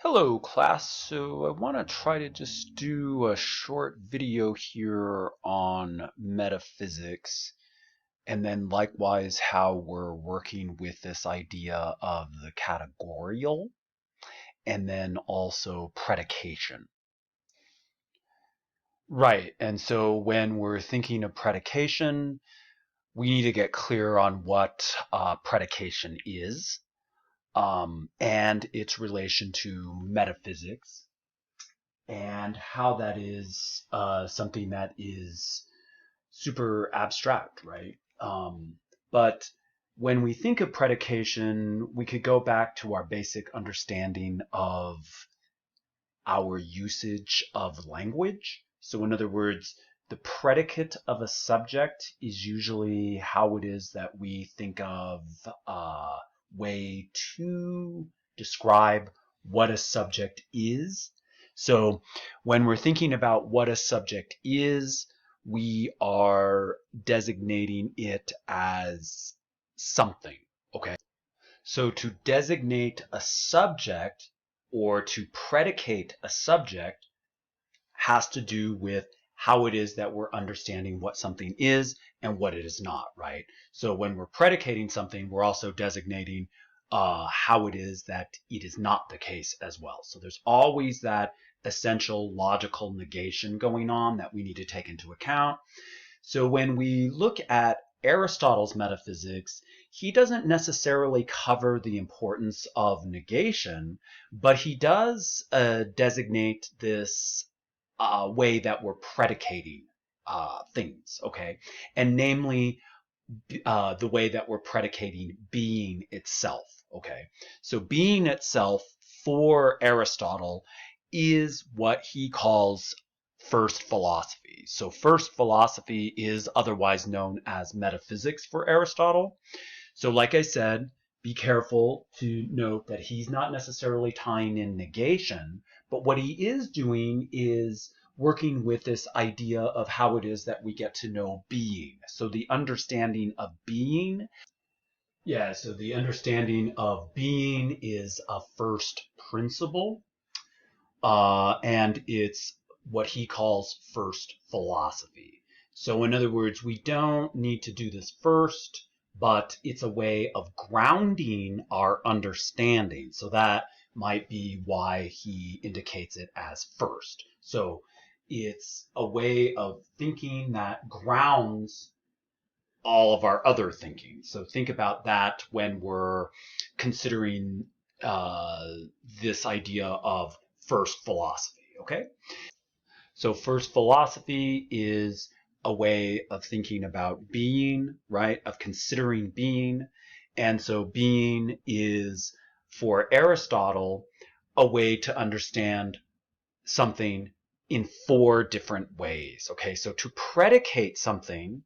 Hello class, so I want to try to just do a short video here on metaphysics and then likewise how we're working with this idea of the categorial and then also predication. Right, and so when we're thinking of predication, we need to get clear on what predication is and its relation to metaphysics and how that is something that is super abstract, right? But when we think of predication, we could go back to our basic understanding of our usage of language. So, in other words, the predicate of a subject is usually how it is that we think of a way to describe what a subject is. So, when we're thinking about what a subject is, we are designating it as something. Okay. So to designate a subject or to predicate a subject has to do with how it is that we're understanding what something is and what it is not, right? So when we're predicating something, we're also designating how it is that it is not the case as well. So there's always that essential logical negation going on that we need to take into account. So when we look at Aristotle's metaphysics, he doesn't necessarily cover the importance of negation, but he does designate this way that we're predicating things, okay? And namely, the way that we're predicating being itself, okay? So being itself for Aristotle is what he calls first philosophy. So first philosophy is otherwise known as metaphysics for Aristotle. So like I said, be careful to note that he's not necessarily tying in negation, but what he is doing is working with this idea of how it is that we get to know being. So the understanding of being. Yeah, so the understanding of being is a first principle, and it's what he calls first philosophy. So in other words, we don't need to do this first, but it's a way of grounding our understanding. So that might be why he indicates it as first. So it's a way of thinking that grounds all of our other thinking. So think about that when we're considering uh, this idea of first philosophy, okay? So first philosophy is a way of thinking about being, right? Of considering being. And so being is, for Aristotle, a way to understand something in four different ways, okay? So to predicate something,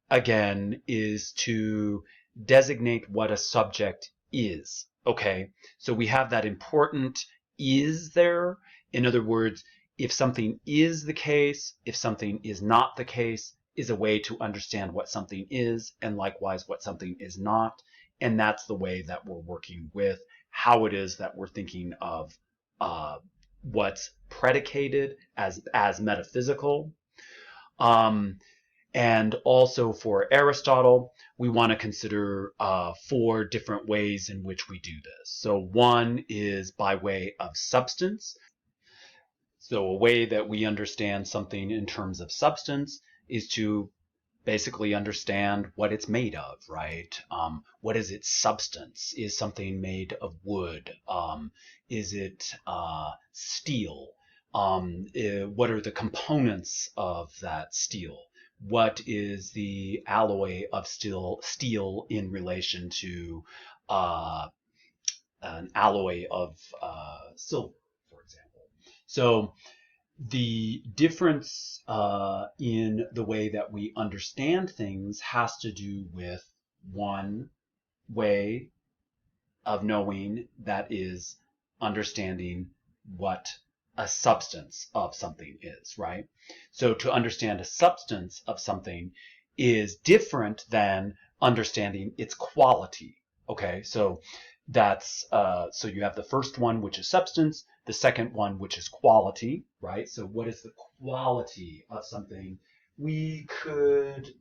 again, is to designate what a subject is. Okay, so we have that important is there. In other words, if something is the case, if something is not the case, is a way to understand what something is and likewise what something is not. And that's the way that we're working with how it is that we're thinking of what's predicated as metaphysical. Um, and also for Aristotle, we want to consider four different ways in which we do this. So one is by way of substance. So a way that we understand something in terms of substance is to basically understand what it's made of, right? What is its substance? Is something made of wood? Is it steel? What are the components of that steel? What is the alloy of steel in relation to uh, an alloy of silver, for example? So the difference in the way that we understand things has to do with one way of knowing, that is understanding what a substance of something is, right? So to understand a substance of something is different than understanding its quality. Okay, so So you have the first one, which is substance, the second one, which is quality, right? So what is the quality of something? We could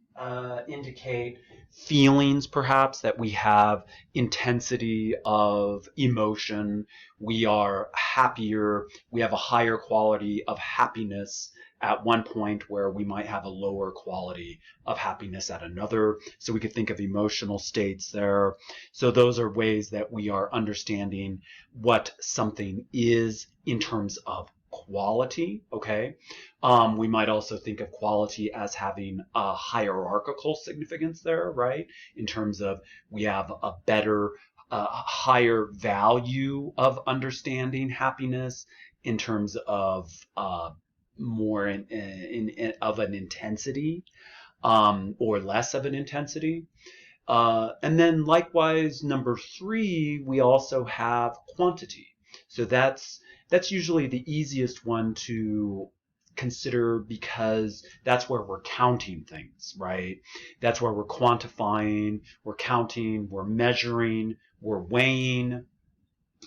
indicate feelings, perhaps, that we have intensity of emotion. We are happier. We have a higher quality of happiness at one point where we might have a lower quality of happiness at another. So we could think of emotional states there. So those are ways that we are understanding what something is in terms of quality, okay? We might also think of quality as having a hierarchical significance there, right? In terms of we have a better, higher value of understanding happiness in terms of more of an intensity or less of an intensity. And then likewise, number three, we also have quantity. So that's usually the easiest one to consider because that's where we're counting things, right? That's where we're quantifying, we're counting, we're measuring, we're weighing,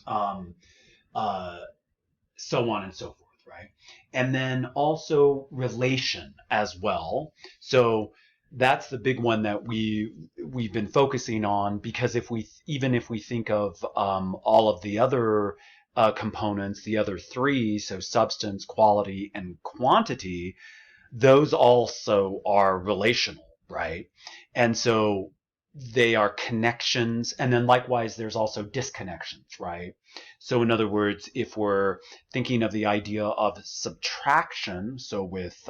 um, uh, so on and so forth, right? And then also relation as well. So that's the big one that we've been focusing on because even if we think of all of the other components, the other three, so substance, quality, and quantity, those also are relational, right? And so they are connections. And then likewise, there's also disconnections, right? So in other words, if we're thinking of the idea of subtraction, so with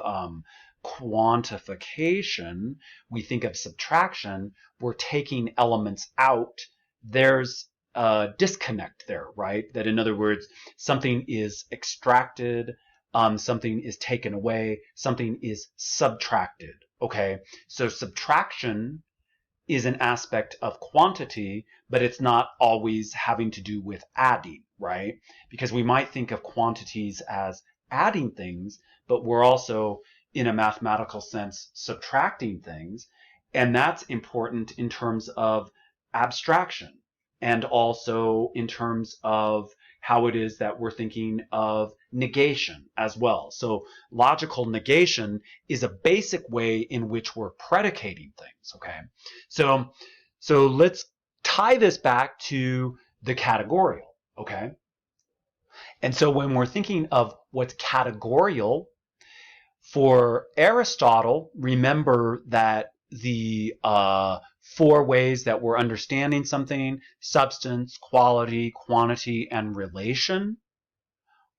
quantification, we think of subtraction, we're taking elements out. There's a disconnect there, right? That in other words, something is extracted, something is taken away, something is subtracted. Okay, so subtraction is an aspect of quantity, but it's not always having to do with adding, right? Because we might think of quantities as adding things, but we're also, in a mathematical sense, subtracting things. And that's important in terms of abstraction and also in terms of how it is that we're thinking of negation as well. So logical negation is a basic way in which we're predicating things, okay? So let's tie this back to the categorial, okay? And so when we're thinking of what's categorial, for Aristotle, remember that the four ways that we're understanding something, substance, quality, quantity, and relation,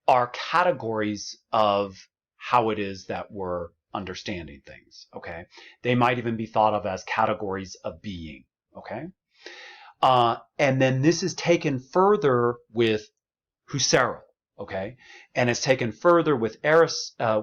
are categories of how it is that we're understanding things, okay? They might even be thought of as categories of being, okay? And then this is taken further with Husserl, okay? And it's taken further with Husserl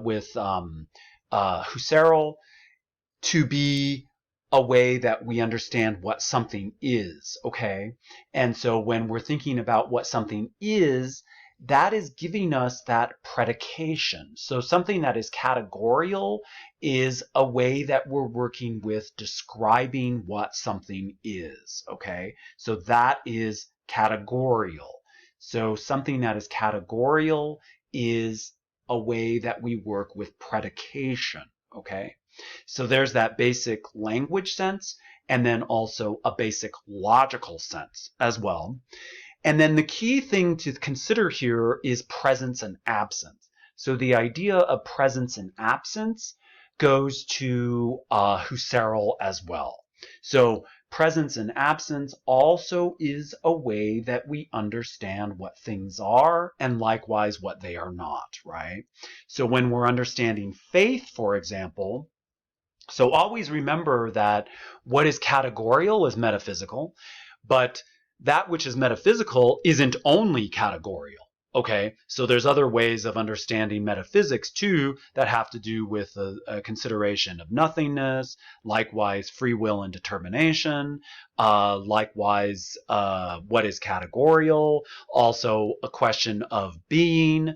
to be a way that we understand what something is, okay? And so when we're thinking about what something is, that is giving us that predication. So something that is categorial is a way that we're working with describing what something is, okay? So that is categorial. So something that is categorial is a way that we work with predication, okay? So there's that basic language sense and then also a basic logical sense as well. And then the key thing to consider here is presence and absence. So the idea of presence and absence goes to Husserl as well. So presence and absence also is a way that we understand what things are and likewise what they are not, right? So when we're understanding faith, for example, so always remember that what is categorial is metaphysical, but that which is metaphysical isn't only categorial. Okay, so there's other ways of understanding metaphysics too that have to do with a consideration of nothingness, likewise free will and determination, likewise what is categorial, also a question of being.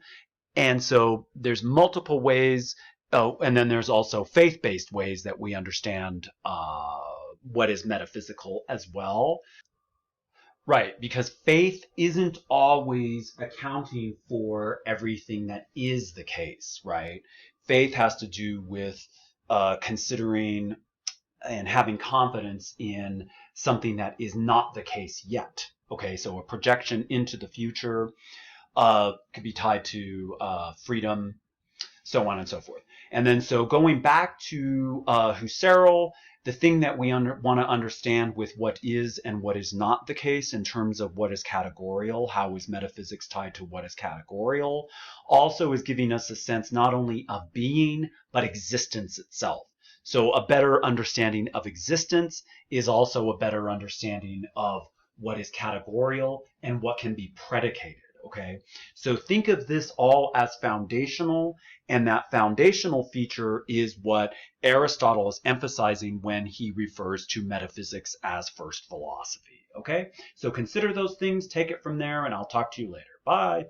And so there's multiple ways. Oh, and then there's also faith-based ways that we understand what is metaphysical as well. Right, because faith isn't always accounting for everything that is the case, right? Faith has to do with considering and having confidence in something that is not the case yet. Okay, so a projection into the future could be tied to freedom, so on and so forth. And then, so going back to Husserl, the thing that we want to understand with what is and what is not the case in terms of what is categorial, how is metaphysics tied to what is categorial, also is giving us a sense not only of being, but existence itself. So a better understanding of existence is also a better understanding of what is categorial and what can be predicated. Okay, so think of this all as foundational, and that foundational feature is what Aristotle is emphasizing when he refers to metaphysics as first philosophy. Okay, so consider those things, take it from there, and I'll talk to you later. Bye.